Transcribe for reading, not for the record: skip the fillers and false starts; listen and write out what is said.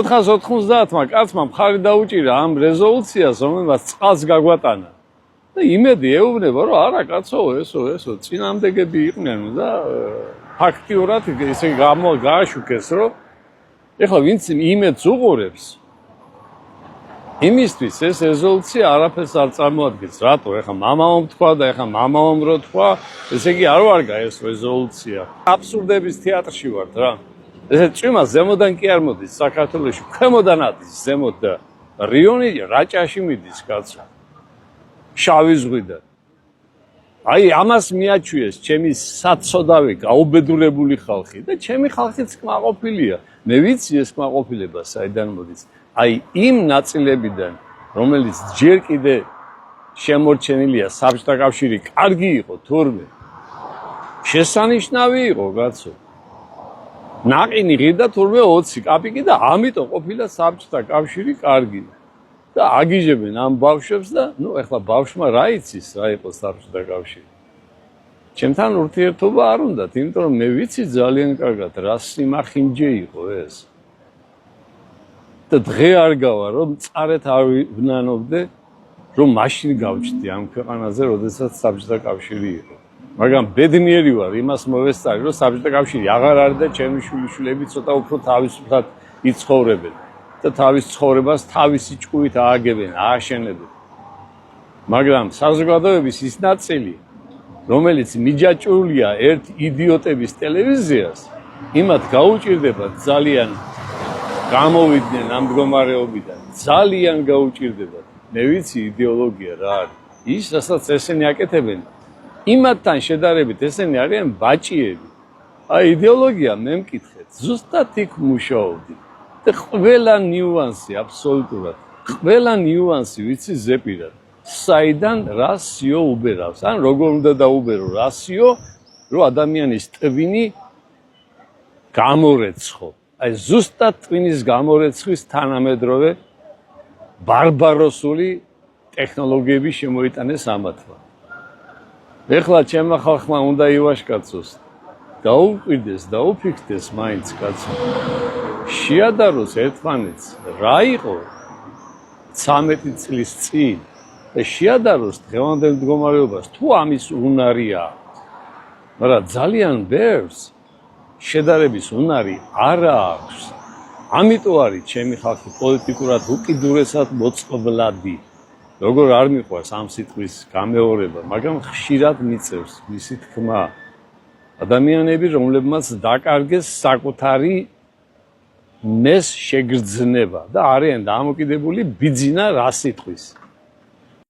490-მა კაცმა მხარი დაუჭირა ამ რეზოლუციას, რომელმაც წყალს გაგვატანა. და იმედი ეუბნება, რომ არა კაცო, ესო წინამდეგები იყვნენ და ფაქტიურად ესე გააშუქეს, რომ ეხლა ვინც იმედს უყურებს, იმისთვის ეს რეზოლუცია არაფერს არ წარმოადგენს. რატო? ეხლა მამამ თქვა და ეხლა მამამ რო თქვა, ესე იგი არ ვარგა ეს რეზოლუცია. აბსურდების თეატრში ვართ რა. ესე წვიმა ზემოდან კი არ მოდის საქართველოში, ქვემოდან ადის ზემოთ და რიონი რაჭაში მიდის კაცო. შავი ზღვიდან. აი ამას მიაჩვიეს ჩემი საცოდავი გაუბედურებული ხალხი და ჩემი ხალხიც კმაყოფილია. მე ვიცი ეს კმაყოფილება საიდან მოდის. აი იმ ნაწილებიდან, რომელიც ჯერ კიდე შემორჩენილია საბჭოთა კავშირი, კარგი იყო თურმე. შესანიშნავი იყო კაცო. ნაყინი ღირდა თურმე 20 კაპიკი და ამიტომ ყოფილა საბჭოთა კავშირი კარგი. და აგიჟებენ ამ ბავშვებს და ნუ ეხლა ბავშვმა რა იცის რა იყო საბჭოთა კავშირი. ჩემთან ურთიერთობა არ უნდათ, იმიტომ რომ მე ვიცი ძალიან კარგად რა სიმახინჯე იყო ეს. და დღე არ გავა რომ წარეთ არ ვნანობდე რომ მაშინ გავჩდი ამ ქვეყანაზე, როდესაც საბჭოთა კავშირი იყო. მაგრამ ბედნიერი ვარ იმას მოვესწარი რომ საბჭოთა კავშირი აღარ არის და ჩემი შვილიშვილები ცოტა უფრო თავისუფლად იცხოვრებენ. და თავის ცხოვრებას თავისი ჭკუით ააგებენ, ააშენებენ. მაგრამ საზოგადოების ის ნაწილი, რომელიც მიჯაჭვულია ერთ იდიოტების ტელევიზიას, იმათ გაუჭირდება ძალიან გამოვიდნენ ამ მდგომარეობიდან. ძალიან გაუჭირდებათ. მე ვიცი იდეოლოგია რა არის. ის, რასაც ესენი აკეთებენ, იმათთან შედარებით ესენი არიან ბაჭიები. აი იდეოლოგია მე მკითხეთ, ზუსტად იქ მუშაობდი. და ყველა ნიუანსი აბსოლუტურად ყველა ნიუანსი ვიცი ზეპირად საიდან რა სიო უბერავს ან როგორ უნდა დაუბერო რა სიო რომ ადამიანის ტვინი გამორეცხო აი ზუსტად ტვინის გამორეცხვის თანამედროვე ბარბაროსული ტექნოლოგიები შემოიტანეს ამათმა ეხლა ჩემმა ხალხმა უნდა ივაშკაცოს დაუყიდეს დაუფიქრდეს მაინც კაცო შეადაროს ერთმანეთს რა იყო 13 წლის წინ და შეადაროს დღევანდელ მდგომარეობას თუ ამის უნარია მაგრამ ძალიან ბევრს შედარების უნარი არ აქვს ამიტომ არის ჩემი ხალხი პოლიტიკურად უკიდურესად მოწყვლადი როგორ არ მიყვარს ამ სიტყვის გამეორება მაგრამ ხშირად მიწევს მისი თქმა ადამიანები რომლებმაც დაკარგეს საკუთარი მეს შეგრძნება და არიან დამოკიდებული ბიძინა რა სიტყვის